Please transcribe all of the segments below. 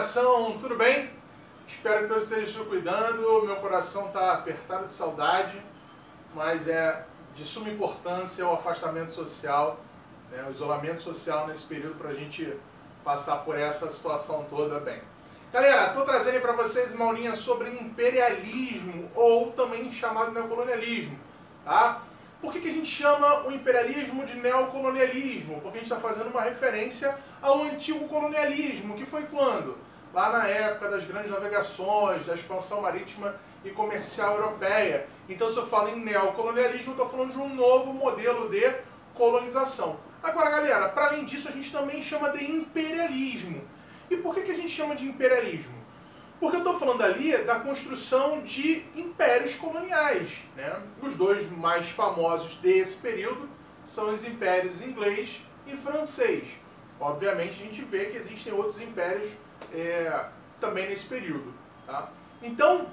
nação, tudo bem? Espero que todos estejam cuidando, meu coração está apertado de saudade, mas é de suma importância o afastamento social, né, o isolamento social nesse período para a gente passar por essa situação toda bem. Galera, estou trazendo para vocês uma aulinha sobre imperialismo, ou também chamado neocolonialismo, tá? Por que a gente chama o imperialismo de neocolonialismo? Porque a gente está fazendo uma referência ao antigo colonialismo, que foi quando? Lá na época das grandes navegações, da expansão marítima e comercial europeia. Então, se eu falo em neocolonialismo, eu estou falando de um novo modelo de colonização. Agora, galera, para além disso, a gente também chama de imperialismo. E por que a gente chama de imperialismo? Porque eu estou falando ali da construção de impérios coloniais, né? Os dois mais famosos desse período são os impérios inglês e francês. Obviamente, a gente vê que existem outros impérios também nesse período, tá? Então,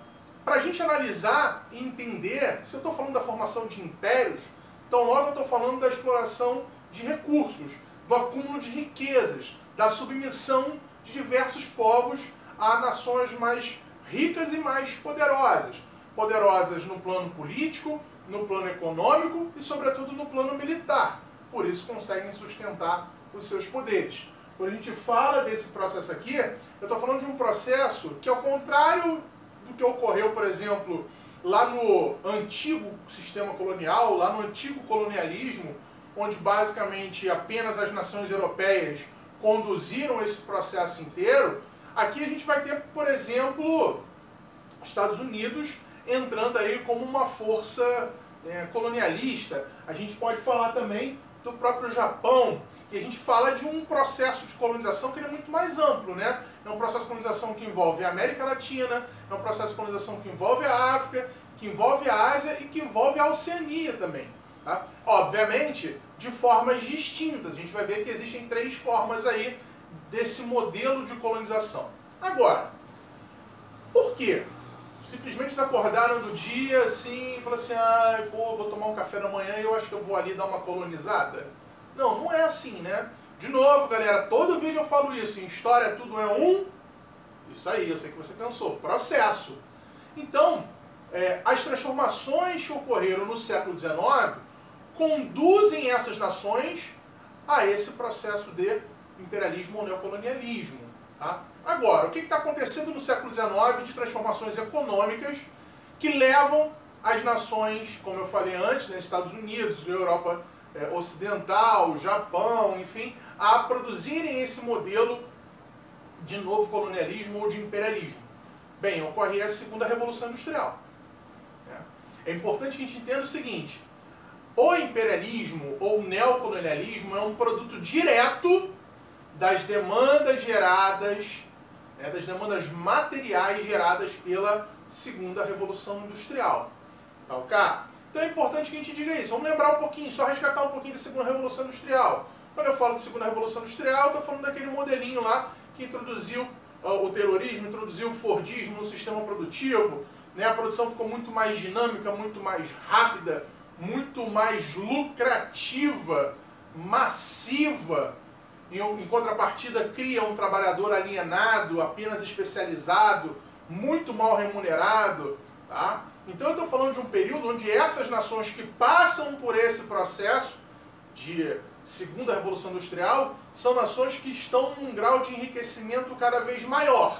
para a gente analisar e entender, se eu estou falando da formação de impérios, então logo eu estou falando da exploração de recursos, do acúmulo de riquezas, da submissão de diversos povos a nações mais ricas e mais poderosas. Poderosas no plano político, no plano econômico e, sobretudo, no plano militar. Por isso conseguem sustentar os seus poderes. Quando a gente fala desse processo aqui, eu estou falando de um processo que, ao contrário do que ocorreu, por exemplo, lá no antigo sistema colonial, lá no antigo colonialismo, onde basicamente apenas as nações europeias conduziram esse processo inteiro, aqui a gente vai ter, por exemplo, Estados Unidos entrando aí como uma força colonialista. A gente pode falar também do próprio Japão, e a gente fala de um processo de colonização que é muito mais amplo, né? É um processo de colonização que envolve a América Latina, é um processo de colonização que envolve a África, que envolve a Ásia e que envolve a Oceania também, tá? Obviamente, de formas distintas. A gente vai ver que existem três formas aí desse modelo de colonização. Agora, por quê? Simplesmente se acordaram do dia assim e falaram assim, ah, pô, vou tomar um café da manhã e eu acho que eu vou ali dar uma colonizada? Não, não é assim, né? De novo, galera, todo vídeo eu falo isso, em história tudo é um... Isso aí, eu sei que você pensou, processo. Então, as transformações que ocorreram no século XIX conduzem essas nações a esse processo de imperialismo ou neocolonialismo. Tá? Agora, o que está acontecendo no século XIX de transformações econômicas que levam as nações, como eu falei antes, né, Estados Unidos, Europa Ocidental, Japão, enfim, a produzirem esse modelo de novo colonialismo ou de imperialismo? Bem, ocorre a segunda Revolução Industrial. É importante que a gente entenda o seguinte: o imperialismo ou neocolonialismo é um produto direto das demandas geradas, das demandas materiais geradas pela segunda Revolução Industrial. Tá ok? Então é importante que a gente diga isso. Vamos lembrar um pouquinho, só resgatar um pouquinho da segunda Revolução Industrial. Quando eu falo de segunda Revolução Industrial, eu estou falando daquele modelinho lá que introduziu o Taylorismo, introduziu o Fordismo no sistema produtivo, né? A produção ficou muito mais dinâmica, muito mais rápida, muito mais lucrativa, massiva. Em contrapartida, cria um trabalhador alienado, apenas especializado, muito mal remunerado. Tá? Então eu estou falando de um período onde essas nações que passam por esse processo de segunda Revolução Industrial são nações que estão num grau de enriquecimento cada vez maior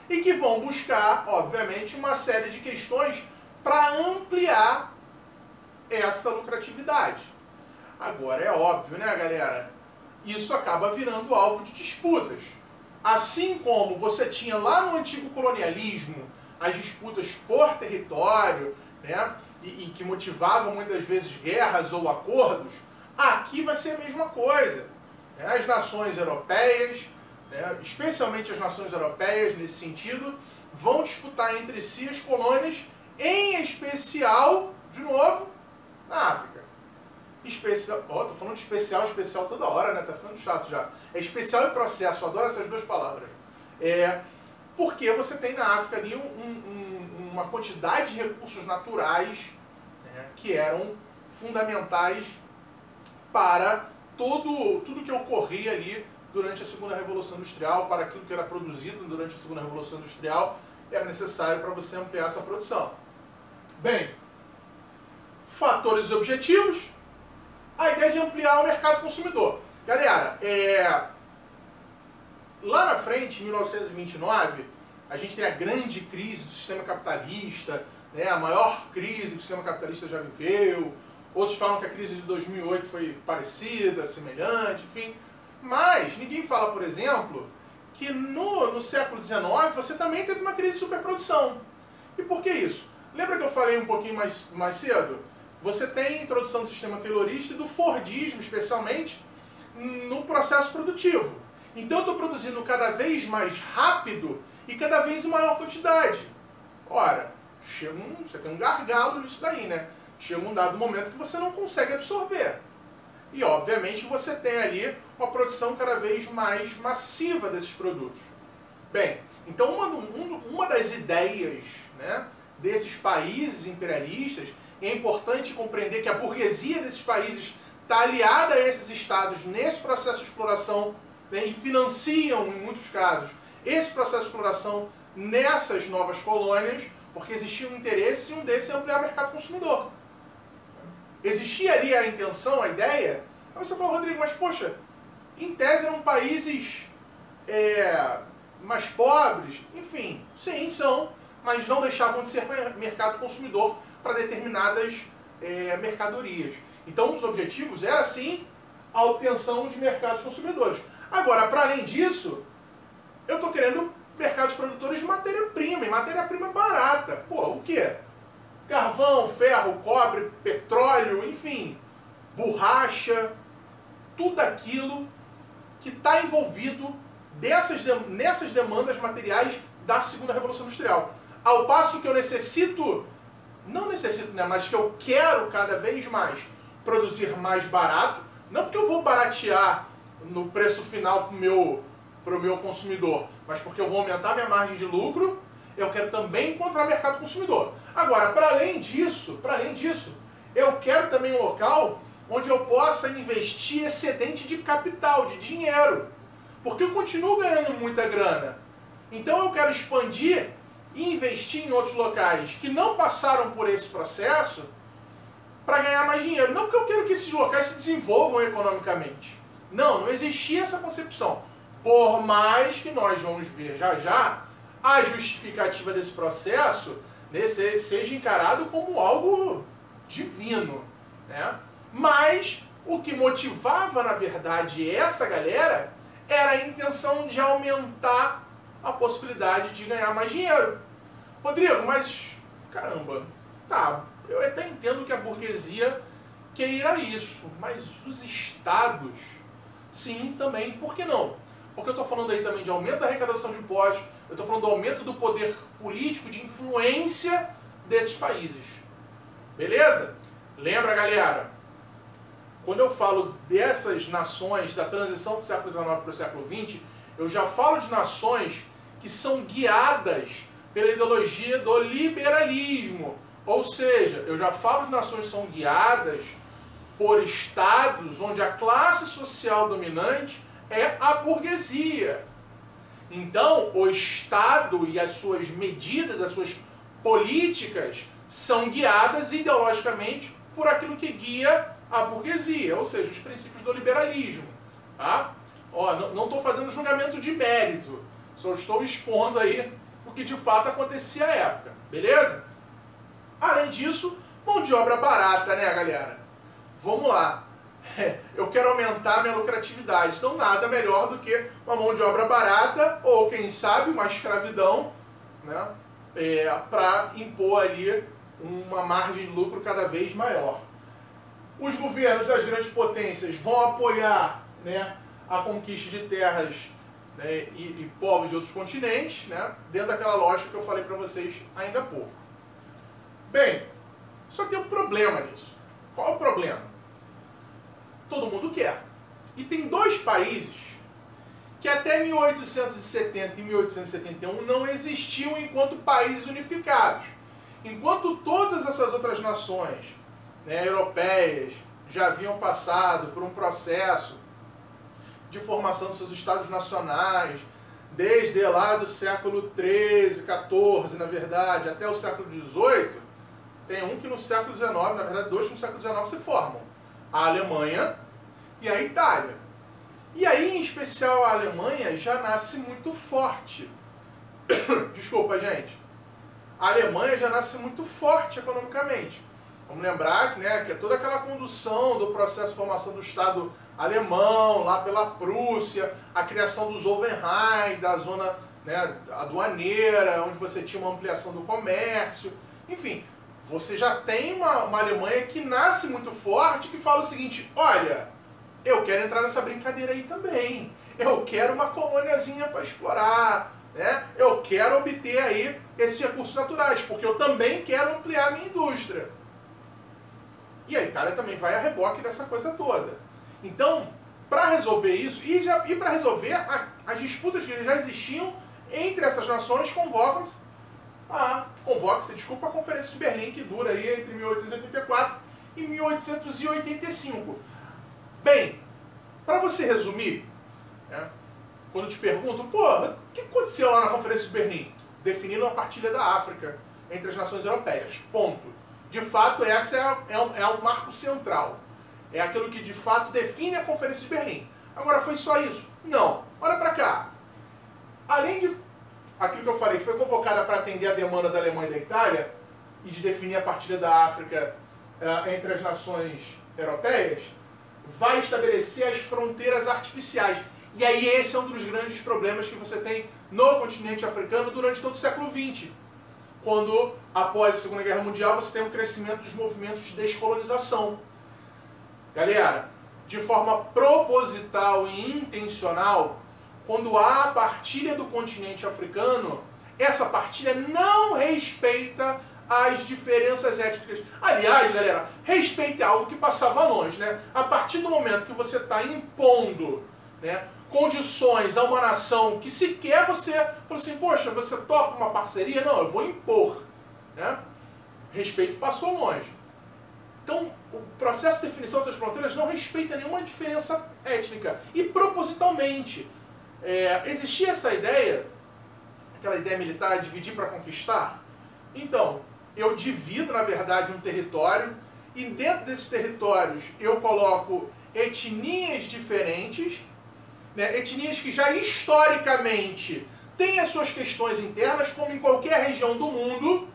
e que vão buscar, obviamente, uma série de questões para ampliar essa lucratividade. Agora é óbvio, né, galera? Isso acaba virando alvo de disputas. Assim como você tinha lá no antigo colonialismo as disputas por território, né, e que motivavam muitas vezes guerras ou acordos, aqui vai ser a mesma coisa. As nações europeias, especialmente as nações europeias nesse sentido, vão disputar entre si as colônias, em especial, de novo, na África. Especial, tô falando de especial toda hora, né? Tá ficando chato já. É especial e processo, eu adoro essas duas palavras. Porque você tem na África ali uma quantidade de recursos naturais, né, que eram fundamentais para tudo que ocorria ali durante a segunda Revolução Industrial, para aquilo que era produzido durante a segunda Revolução Industrial, era necessário para você ampliar essa produção. Bem, fatores e objetivos, a ideia de ampliar o mercado consumidor. Galera, lá na frente, em 1929, a gente tem a grande crise do sistema capitalista, né, a maior crise que o sistema capitalista já viveu. Outros falam que a crise de 2008 foi parecida, semelhante, enfim. Mas ninguém fala, por exemplo, que no século XIX você também teve uma crise de superprodução. E por que isso? Lembra que eu falei um pouquinho mais cedo? Você tem a introdução do sistema taylorista e do Fordismo, especialmente, no processo produtivo. Então eu estou produzindo cada vez mais rápido e cada vez em maior quantidade. Ora, você tem um gargalo nisso daí, né? Chega um dado momento que você não consegue absorver. E, obviamente, você tem ali uma produção cada vez mais massiva desses produtos. Bem, então uma das ideias, né, desses países imperialistas, e é importante compreender que a burguesia desses países está aliada a esses estados nesse processo de exploração, né, e financiam, em muitos casos, esse processo de exploração nessas novas colônias, porque existia um interesse e um desses é ampliar o mercado consumidor. Existia ali a intenção, a ideia. Aí você falou, Rodrigo, mas poxa, em tese eram países mais pobres, enfim, sim, são, mas não deixavam de ser mercado consumidor para determinadas mercadorias. Então, um dos objetivos era, sim, a obtenção de mercados consumidores. Agora, para além disso, eu estou querendo mercados produtores de matéria-prima, e matéria-prima barata. Pô, o quê? Carvão, ferro, cobre, petróleo, enfim, borracha, tudo aquilo que está envolvido nessas demandas materiais da segunda Revolução Industrial. Ao passo que eu não necessito, né, mas que eu quero cada vez mais produzir mais barato, não porque eu vou baratear no preço final para o meu consumidor, mas porque eu vou aumentar minha margem de lucro, eu quero também encontrar mercado consumidor. Agora, para além disso, eu quero também um local onde eu possa investir excedente de capital, de dinheiro. Porque eu continuo ganhando muita grana. Então eu quero expandir e investir em outros locais que não passaram por esse processo para ganhar mais dinheiro. Não porque eu quero que esses locais se desenvolvam economicamente. Não existia essa concepção. Por mais que nós vamos ver já, a justificativa desse processo, né, seja encarado como algo divino, né? Mas o que motivava, na verdade, essa galera era a intenção de aumentar a possibilidade de ganhar mais dinheiro. Rodrigo, mas, caramba, tá, eu até entendo que a burguesia queira isso, mas os estados, sim, também, por que não? Porque eu estou falando aí também de aumento da arrecadação de impostos, eu estou falando do aumento do poder político, de influência desses países. Beleza? Lembra, galera? Quando eu falo dessas nações, da transição do século XIX para o século XX, eu já falo de nações que são guiadas pela ideologia do liberalismo. Ou seja, eu já falo de nações que são guiadas por estados onde a classe social dominante é a burguesia. Então, o Estado e as suas medidas, as suas políticas, são guiadas ideologicamente por aquilo que guia a burguesia, ou seja, os princípios do liberalismo. Tá? Ó, não estou fazendo julgamento de mérito, só estou expondo aí o que de fato acontecia à época, beleza? Além disso, mão de obra barata, né, galera? Vamos lá. Eu quero aumentar minha lucratividade, então nada melhor do que uma mão de obra barata, ou quem sabe uma escravidão, né, para impor ali uma margem de lucro cada vez maior. Os governos das grandes potências vão apoiar, né, a conquista de terras, né, e povos de outros continentes, né, dentro daquela lógica que eu falei para vocês ainda há pouco. Bem, só tem um problema nisso. Qual é o problema? Todo mundo quer. E tem dois países que até 1870 e 1871 não existiam enquanto países unificados. Enquanto todas essas outras nações, né, europeias já haviam passado por um processo de formação dos seus estados nacionais, desde lá do século XIII, XIV, na verdade, até o século XVIII, tem um que no século XIX, na verdade, dois que no século XIX se formam. A Alemanha e a Itália. E aí, em especial, a Alemanha já nasce muito forte. Desculpa, gente. A Alemanha já nasce muito forte economicamente. Vamos lembrar que, né, que é toda aquela condução do processo de formação do Estado alemão, lá pela Prússia, a criação do Zollverein, da zona, né, aduaneira, onde você tinha uma ampliação do comércio. Enfim, você já tem uma Alemanha que nasce muito forte, que fala o seguinte: olha, eu quero entrar nessa brincadeira aí também. Eu quero uma colôniazinha para explorar, né? Eu quero obter aí esses recursos naturais, porque eu também quero ampliar a minha indústria. E a Itália também vai a reboque dessa coisa toda. Então, para resolver isso, e para resolver as disputas que já existiam entre essas nações, convoca-se a Conferência de Berlim, que dura aí entre 1884 e 1885. Bem, para você resumir, né, quando te perguntam, pô, o que aconteceu lá na Conferência de Berlim? Definiram a partilha da África entre as nações europeias. Ponto. De fato, essa é o marco central. É aquilo que de fato define a Conferência de Berlim. Agora, foi só isso? Não. Olha para cá. Além de aquilo que eu falei, que foi convocada para atender a demanda da Alemanha e da Itália, e de definir a partilha da África entre as nações europeias, vai estabelecer as fronteiras artificiais. E aí esse é um dos grandes problemas que você tem no continente africano durante todo o século XX. Quando, após a Segunda Guerra Mundial, você tem um crescimento dos movimentos de descolonização. Galera, de forma proposital e intencional, quando há a partilha do continente africano, essa partilha não respeita as diferenças étnicas. Aliás, galera, respeito é algo que passava longe, né? A partir do momento que você está impondo, né, condições a uma nação que sequer você falou assim, poxa, você topa uma parceria? Não, eu vou impor, né? Respeito passou longe. Então, o processo de definição dessas fronteiras não respeita nenhuma diferença étnica. E propositalmente, existia essa ideia, aquela ideia militar, dividir para conquistar. Então, eu divido, na verdade, um território, e dentro desses territórios eu coloco etnias diferentes, né, etnias que já historicamente têm as suas questões internas, como em qualquer região do mundo,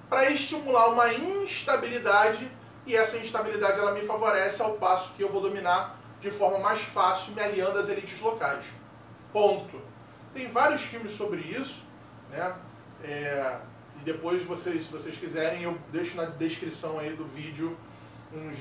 para estimular uma instabilidade, e essa instabilidade ela me favorece ao passo que eu vou dominar de forma mais fácil, me aliando às elites locais. Ponto. Tem vários filmes sobre isso, né? E depois, se vocês quiserem, eu deixo na descrição aí do vídeo umas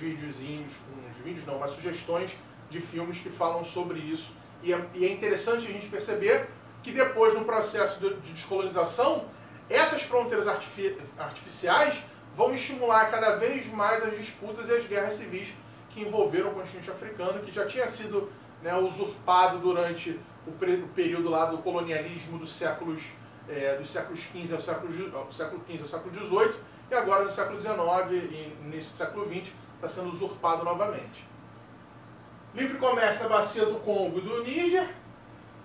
sugestões de filmes que falam sobre isso. E é interessante a gente perceber que depois, no processo de descolonização, essas fronteiras artificiais vão estimular cada vez mais as disputas e as guerras civis que envolveram o continente africano, que já tinha sido, né, usurpado durante o período lá do colonialismo dos séculos XV ao século XVIII, e agora no século XIX e início do século XX está sendo usurpado novamente. Livre comércio na bacia do Congo e do Níger,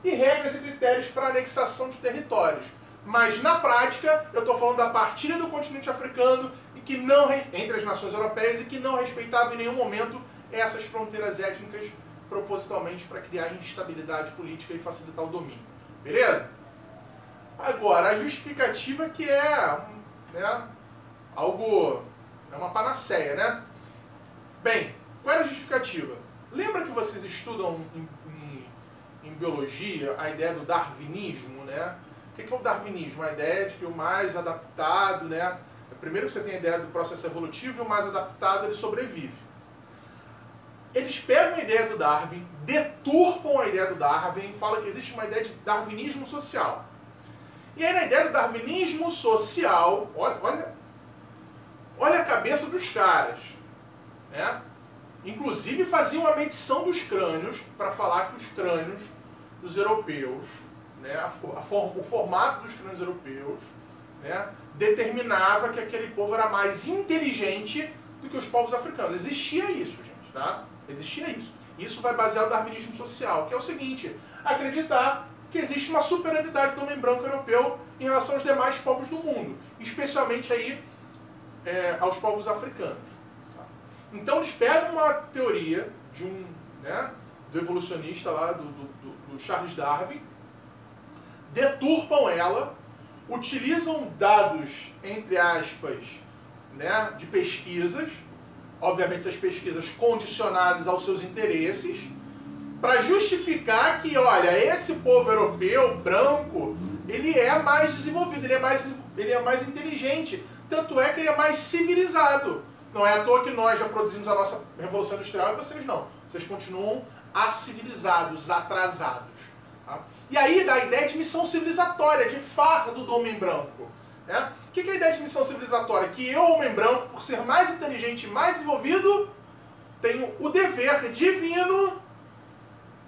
e regras e critérios para anexação de territórios. Mas na prática, eu estou falando da partilha do continente africano e que não, entre as nações europeias, e que não respeitava em nenhum momento essas fronteiras étnicas propositalmente para criar instabilidade política e facilitar o domínio. Beleza? Agora, a justificativa que é, né, algo, é uma panaceia, né? Bem, qual era a justificativa? Lembra que vocês estudam em biologia a ideia do darwinismo, né? O que é o darwinismo? A ideia de que o mais adaptado, né? Primeiro você tem a ideia do processo evolutivo e o mais adaptado ele sobrevive. Eles pegam a ideia do Darwin, deturpam a ideia do Darwin e falam que existe uma ideia de darwinismo social. E aí na ideia do darwinismo social, olha a cabeça dos caras, né? Inclusive faziam uma medição dos crânios para falar que os crânios dos europeus, né, o formato dos crânios europeus, né, determinava que aquele povo era mais inteligente do que os povos africanos. Existia isso, gente, tá? Existia isso. Isso vai basear o darwinismo social, que é o seguinte: acreditar que existe uma superioridade do homem branco europeu em relação aos demais povos do mundo, especialmente aí aos povos africanos. Tá? Então eles pegam uma teoria de do evolucionista lá, do Charles Darwin, deturpam ela, utilizam dados, entre aspas, de pesquisas, obviamente essas pesquisas condicionadas aos seus interesses, para justificar que, olha, esse povo europeu, branco, ele é mais desenvolvido, ele é mais inteligente, tanto é que ele é mais civilizado. Não é à toa que nós já produzimos a nossa Revolução Industrial e vocês não. Vocês continuam acivilizados, atrasados. Tá? E aí dá a ideia de missão civilizatória, de fardo do homem branco. Né? O que é a ideia de missão civilizatória? Que eu, homem branco, por ser mais inteligente e mais desenvolvido, tenho o dever divino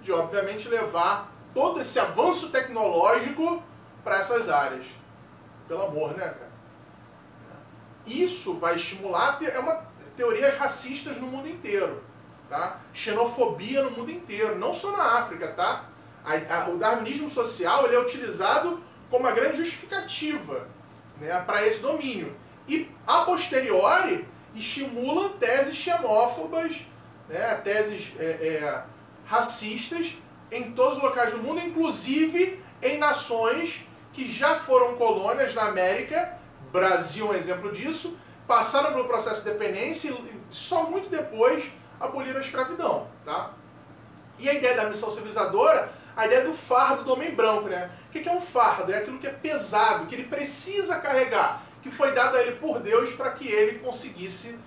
de, obviamente, levar todo esse avanço tecnológico para essas áreas. Pelo amor, né, cara? Isso vai estimular teorias racistas no mundo inteiro. Tá? Xenofobia no mundo inteiro, não só na África, tá? O darwinismo social ele é utilizado como uma grande justificativa, para esse domínio. E, a posteriori, estimula teses xenófobas, teses racistas em todos os locais do mundo, inclusive em nações que já foram colônias na América. Brasil é um exemplo disso, passaram pelo processo de dependência e só muito depois aboliram a escravidão. Tá? E a ideia da missão civilizadora, a ideia do fardo do homem branco. Né? O que é um fardo? É aquilo que é pesado, que ele precisa carregar, que foi dado a ele por Deus para que ele conseguisse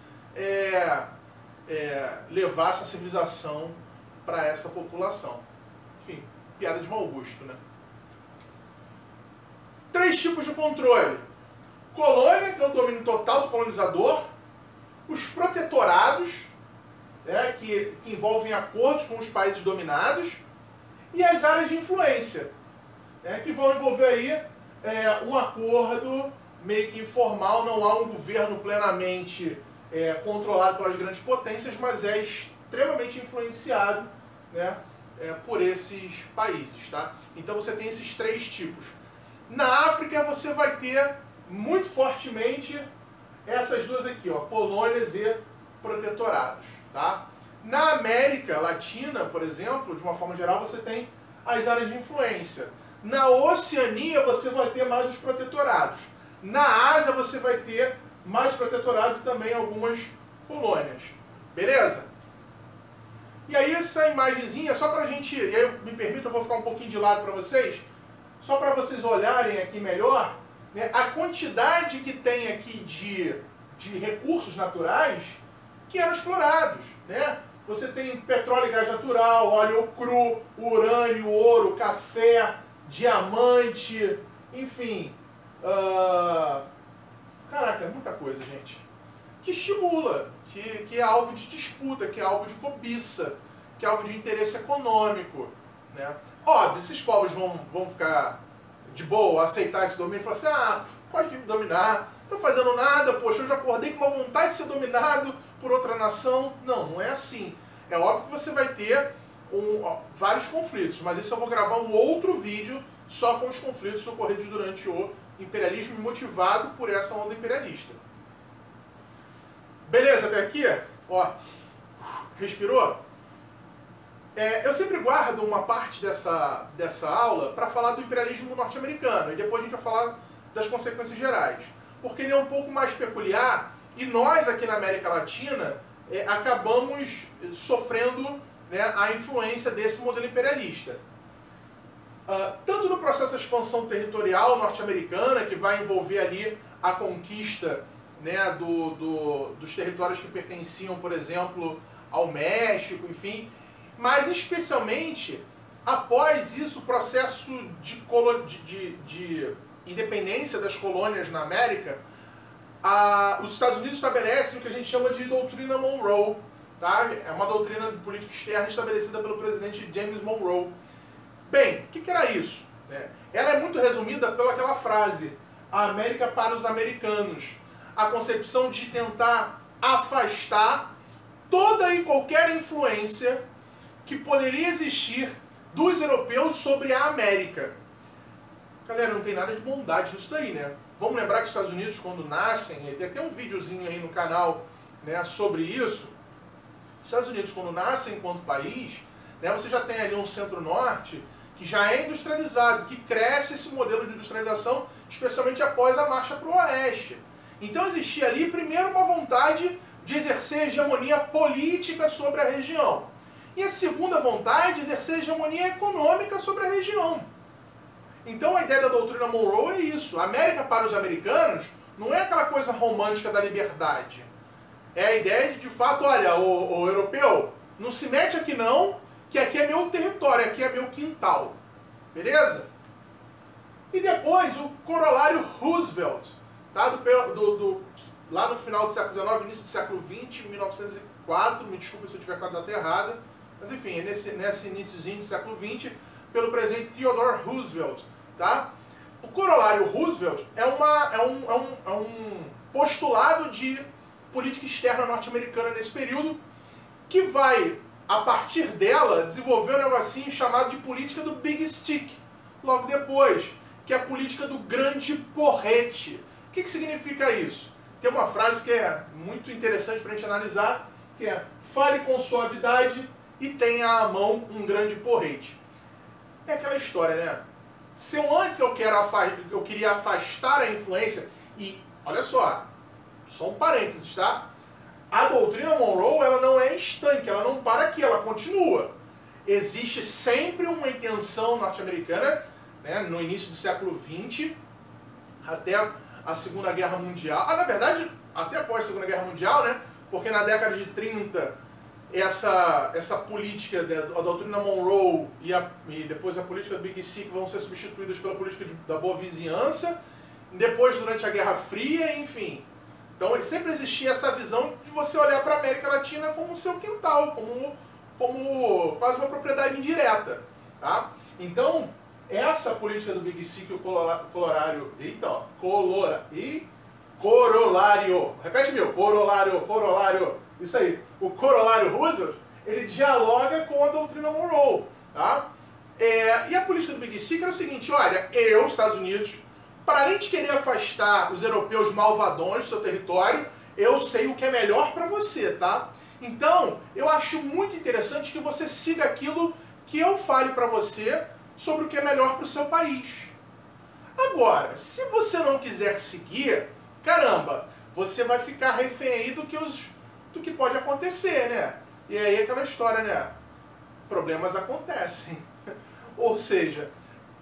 levar essa civilização para essa população. Enfim, piada de mau gosto, né? 3 tipos de controle. Colônia, que é o domínio total do colonizador. Os protetorados, que envolvem acordos com os países dominados. E as áreas de influência, que vão envolver aí um acordo meio que informal. Não há um governo plenamente controlado pelas grandes potências, mas é extremamente influenciado por esses países. Tá? Então você tem esses 3 tipos. Na África você vai ter muito fortemente essas duas aqui, ó, colônias e protetorados. Tá? Na América Latina, por exemplo, de uma forma geral, você tem as áreas de influência. Na Oceania você vai ter mais os protetorados. Na Ásia você vai ter mais protetorados e também algumas colônias. Beleza? E aí essa imagenzinha, só pra gente, e aí me permita, eu vou ficar um pouquinho de lado para vocês, só para vocês olharem aqui melhor, a quantidade que tem aqui de recursos naturais que eram explorados. Você tem petróleo e gás natural, óleo cru, urânio, ouro, café, diamante, enfim. Caraca, é muita coisa, gente. Que estimula, que é alvo de disputa, que é alvo de cobiça, que é alvo de interesse econômico. Óbvio, esses povos vão ficar de boa, aceitar esse domínio e falar assim, pode vir me dominar, não tô fazendo nada, poxa, eu já acordei com uma vontade de ser dominado por outra nação. Não é assim. É óbvio que você vai ter vários conflitos, mas isso eu vou gravar um outro vídeo só com os conflitos ocorridos durante o imperialismo, motivado por essa onda imperialista. Beleza, até aqui? Ó, respirou? Eu sempre guardo uma parte dessa aula para falar do imperialismo norte-americano, e depois a gente vai falar das consequências gerais. Porque ele é um pouco mais peculiar, e nós aqui na América Latina acabamos sofrendo a influência desse modelo imperialista. Tanto no processo de expansão territorial norte-americana, que vai envolver ali a conquista dos territórios que pertenciam, por exemplo, ao México, enfim, mas especialmente após isso, o processo de independência das colônias na América, os Estados Unidos estabelecem o que a gente chama de doutrina Monroe. Tá? É uma doutrina de política externa estabelecida pelo presidente James Monroe. Bem, o que era isso? Ela é muito resumida pelaquela frase, a América para os americanos. A concepção de tentar afastar toda e qualquer influência que poderia existir dos europeus sobre a América. Galera, não tem nada de bondade nisso daí, né? Vamos lembrar que os Estados Unidos, quando nascem, tem até um videozinho aí no canal, né, sobre isso. Os Estados Unidos, quando nascem enquanto país, né, você já tem ali um centro-norte que já é industrializado, que cresce esse modelo de industrialização, especialmente após a marcha para o oeste. Então existia ali, primeiro, uma vontade de exercer hegemonia política sobre a região. E a segunda vontade, exercer hegemonia econômica sobre a região. Então a ideia da doutrina Monroe é isso. A América para os americanos não é aquela coisa romântica da liberdade. É a ideia de fato, olha, o europeu, não se mete aqui não, que aqui é meu território, aqui é meu quintal. Beleza? E depois o corolário Roosevelt, tá? Lá no final do século XIX, início do século XX, 1904, me desculpe se eu tiver com a data errada, mas enfim, é nesse iniciozinho do século XX, pelo presidente Theodore Roosevelt. Tá? O corolário Roosevelt é um postulado de política externa norte-americana nesse período, que vai, a partir dela, desenvolver um negocinho chamado de política do Big Stick, logo depois, que é a política do grande porrete. O que significa isso? Tem uma frase que é muito interessante para a gente analisar, que é: fale com suavidade e tenha à mão um grande porrete. É aquela história, né? Se antes eu queria afastar a influência, e olha só um parênteses, tá? A doutrina Monroe, ela não é estanque, ela não para aqui, ela continua. Existe sempre uma intenção norte-americana, né, no início do século XX, até a Segunda Guerra Mundial. Na verdade, até após a Segunda Guerra Mundial, né? Porque na década de 30, essa política da doutrina Monroe e depois a política do Big Stick vão ser substituídas pela política da boa vizinhança. Depois, durante a Guerra Fria, enfim. Então, sempre existia essa visão de você olhar para a América Latina como o seu quintal, como quase uma propriedade indireta. Tá? Então, essa política do Big Stick, o corolário... Eita, ó, corolário. Repete meu, corolário. Isso aí. O corolário Roosevelt, ele dialoga com a doutrina Monroe. Tá? E a política do Big Stick era o seguinte: olha, Estados Unidos, para além de querer afastar os europeus malvadões do seu território, eu sei o que é melhor para você, tá? Então, eu acho muito interessante que você siga aquilo que eu fale para você sobre o que é melhor para o seu país. Agora, se você não quiser seguir, caramba, você vai ficar refém aí do que pode acontecer, né? E aí aquela história, né? Problemas acontecem. Ou seja,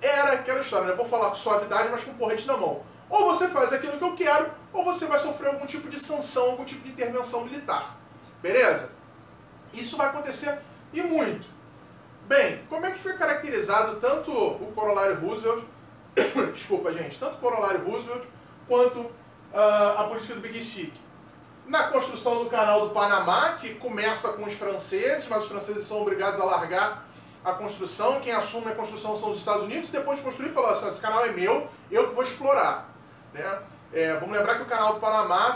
era aquela história, né? Eu vou falar com suavidade, mas com porrete na mão. Ou você faz aquilo que eu quero, ou você vai sofrer algum tipo de sanção, algum tipo de intervenção militar. Beleza? Isso vai acontecer e muito. Bem, como é que foi caracterizado tanto o corolário Roosevelt, desculpa gente, tanto o corolário Roosevelt quanto a política do Big Stick? Na construção do canal do Panamá, que começa com os franceses, mas os franceses são obrigados a largar a construção, quem assume a construção são os Estados Unidos, depois de construir, falou assim: esse canal é meu, eu que vou explorar. Né? Vamos lembrar que o canal do Panamá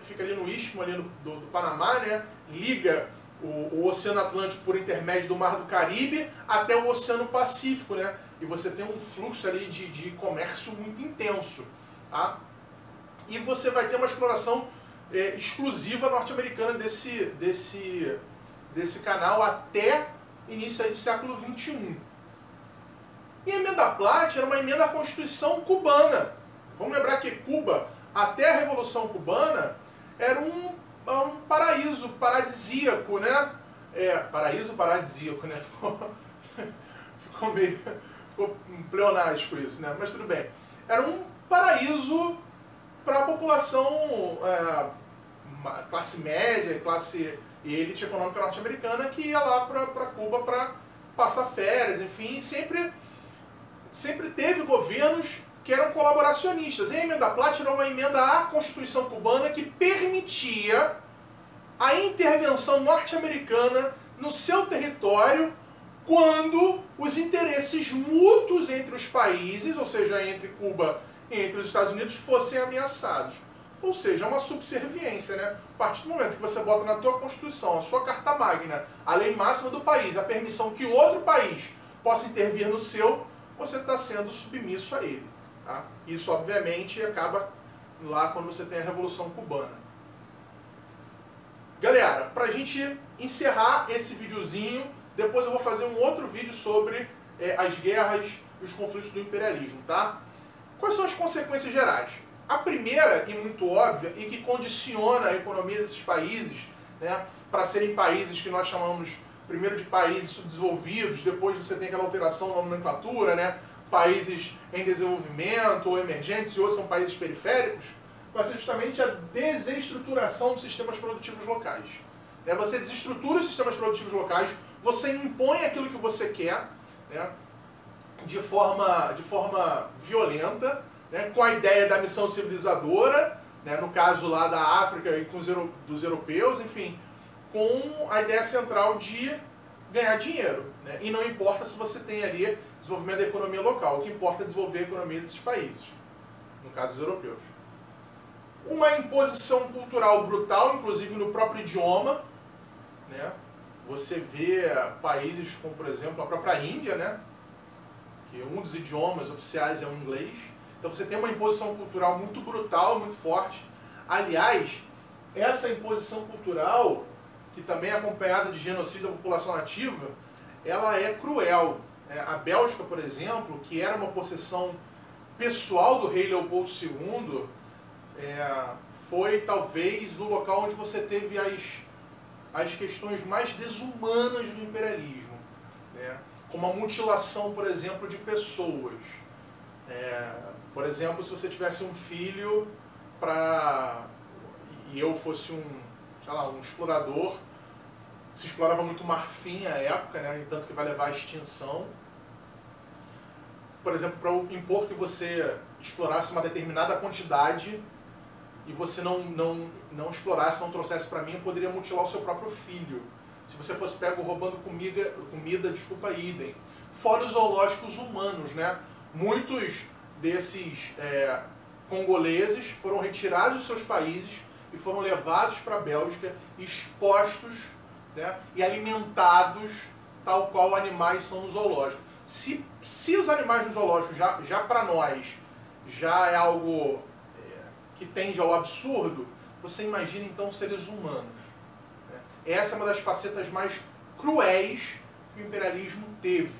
fica ali no istmo ali do Panamá, né? Liga o Oceano Atlântico por intermédio do Mar do Caribe até o Oceano Pacífico, né? E você tem um fluxo ali de comércio muito intenso. Tá? E você vai ter uma exploração exclusiva norte-americana desse canal até início aí do século XXI. E a emenda Platt era uma emenda à Constituição cubana. Vamos lembrar que Cuba, até a Revolução Cubana, era um paraíso paradisíaco, né? Paraíso paradisíaco, né? Ficou pleonástico isso, né? Mas tudo bem. Era um paraíso para a população classe média, classe e elite econômica norte-americana que ia lá para Cuba para passar férias, enfim, sempre teve governos que eram colaboracionistas. E a emenda Platt era uma emenda à Constituição cubana que permitia a intervenção norte-americana no seu território quando os interesses mútuos entre os países, ou seja, entre Cuba e entre os Estados Unidos, fossem ameaçados. Ou seja, é uma subserviência, né? A partir do momento que você bota na tua Constituição, a sua Carta Magna, a lei máxima do país, a permissão que outro país possa intervir no seu, você está sendo submisso a ele. Tá? Isso, obviamente, acaba lá quando você tem a Revolução Cubana. Galera, para a gente encerrar esse videozinho, depois eu vou fazer um outro vídeo sobre as guerras e os conflitos do imperialismo, tá? Quais são as consequências gerais? A primeira, e muito óbvia, e que condiciona a economia desses países, né, para serem países que nós chamamos primeiro de países subdesenvolvidos, depois você tem aquela alteração na nomenclatura, né, países em desenvolvimento ou emergentes, e outros são países periféricos, vai ser justamente a desestruturação dos sistemas produtivos locais. Você desestrutura os sistemas produtivos locais, você impõe aquilo que você quer, né, de forma violenta, né, com a ideia da missão civilizadora, né, no caso lá da África e com dos europeus, enfim, com a ideia central de ganhar dinheiro. Né, e não importa se você tem ali desenvolvimento da economia local, o que importa é desenvolver a economia desses países, no caso dos europeus. Uma imposição cultural brutal, inclusive no próprio idioma, né? Você vê países como, por exemplo, a própria Índia, né? Que um dos idiomas oficiais é o inglês. Então você tem uma imposição cultural muito brutal, muito forte. Aliás, essa imposição cultural, que também é acompanhada de genocídio da população nativa, ela é cruel. A Bélgica, por exemplo, que era uma possessão pessoal do rei Leopoldo II, foi talvez o local onde você teve as questões mais desumanas do imperialismo, né? Como a mutilação, por exemplo, de pessoas. Por exemplo, se você tivesse um filho e eu fosse um explorador, se explorava muito marfim à época, né? Tanto que vai levar à extinção. Por exemplo, para impor que você explorasse uma determinada quantidade e você não explorasse, não trouxesse para mim, eu poderia mutilar o seu próprio filho. Se você fosse pego roubando comida, desculpa, idem. Fora os zoológicos humanos, né? Muitos desses congoleses foram retirados dos seus países e foram levados para a Bélgica, expostos, né, e alimentados tal qual animais são no zoológico. Se os animais no zoológico já para nós já é algo que tende ao absurdo, você imagina então seres humanos. Né? Essa é uma das facetas mais cruéis que o imperialismo teve,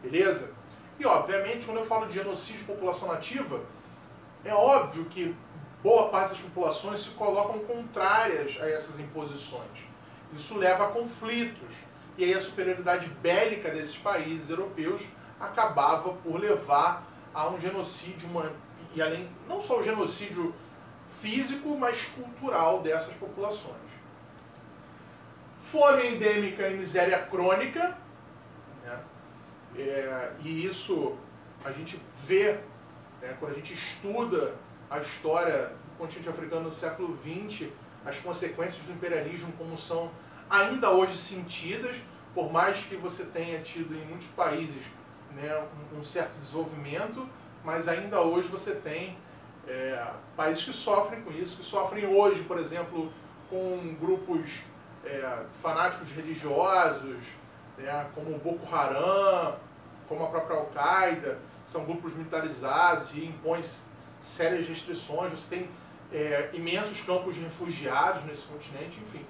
beleza? E obviamente quando eu falo de genocídio de população nativa, é óbvio que boa parte das populações se colocam contrárias a essas imposições. Isso leva a conflitos. E aí a superioridade bélica desses países europeus acabava por levar a um genocídio, e além, não só o genocídio físico, mas cultural dessas populações. Fome endêmica e miséria crônica, né? E isso a gente vê, né, quando a gente estuda a história do continente africano no século XX, as consequências do imperialismo como são ainda hoje sentidas, por mais que você tenha tido em muitos países, né, um certo desenvolvimento, mas ainda hoje você tem países que sofrem com isso, que sofrem hoje, por exemplo, com grupos fanáticos religiosos, né, como o Boko Haram, como a própria Al-Qaeda, são grupos militarizados e impõem sérias restrições. Você tem imensos campos de refugiados nesse continente, enfim.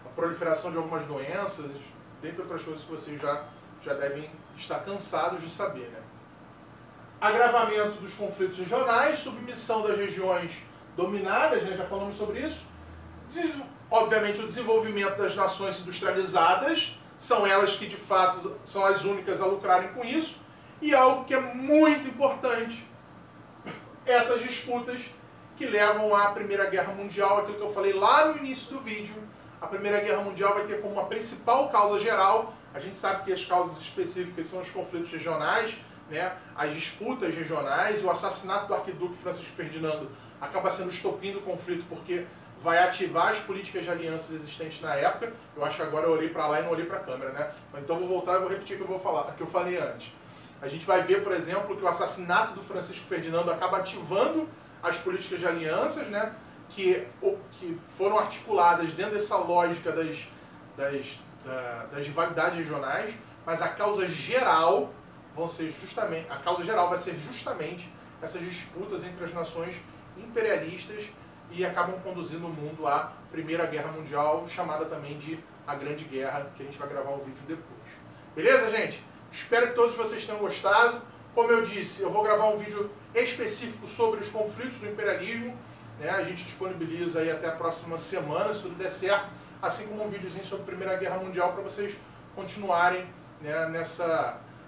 A proliferação de algumas doenças, dentre outras coisas que vocês já devem estar cansados de saber, né? Agravamento dos conflitos regionais, submissão das regiões dominadas, né? Já falamos sobre isso. Obviamente o desenvolvimento das nações industrializadas, são elas que de fato são as únicas a lucrarem com isso. E algo que é muito importante, essas disputas que levam à Primeira Guerra Mundial, aquilo que eu falei lá no início do vídeo. A Primeira Guerra Mundial vai ter como uma principal causa geral, a gente sabe que as causas específicas são os conflitos regionais, né, as disputas regionais, o assassinato do arquiduque Francisco Ferdinando acaba sendo o estopim do conflito, porque vai ativar as políticas de alianças existentes na época. Eu acho que agora eu olhei para lá e não olhei para a câmera, né? Então eu vou voltar e vou repetir o que eu falei antes. A gente vai ver, por exemplo, que o assassinato do Francisco Ferdinando acaba ativando as políticas de alianças, né, que foram articuladas dentro dessa lógica das rivalidades regionais, mas a causa geral vai ser justamente essas disputas entre as nações imperialistas e acabam conduzindo o mundo à Primeira Guerra Mundial, chamada também de a Grande Guerra, que a gente vai gravar um vídeo depois. Beleza, gente? Espero que todos vocês tenham gostado. Como eu disse, eu vou gravar um vídeo específico sobre os conflitos do imperialismo, né? A gente disponibiliza aí até a próxima semana, se tudo der certo, assim como um videozinho sobre a Primeira Guerra Mundial para vocês continuarem, né,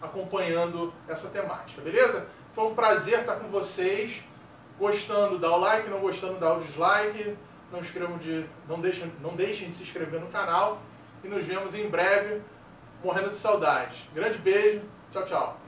acompanhando essa temática, beleza? Foi um prazer estar com vocês. Gostando, dá o like, não gostando, dá o dislike. Não deixem de se inscrever no canal. E nos vemos em breve, morrendo de saudade. Grande beijo, tchau, tchau.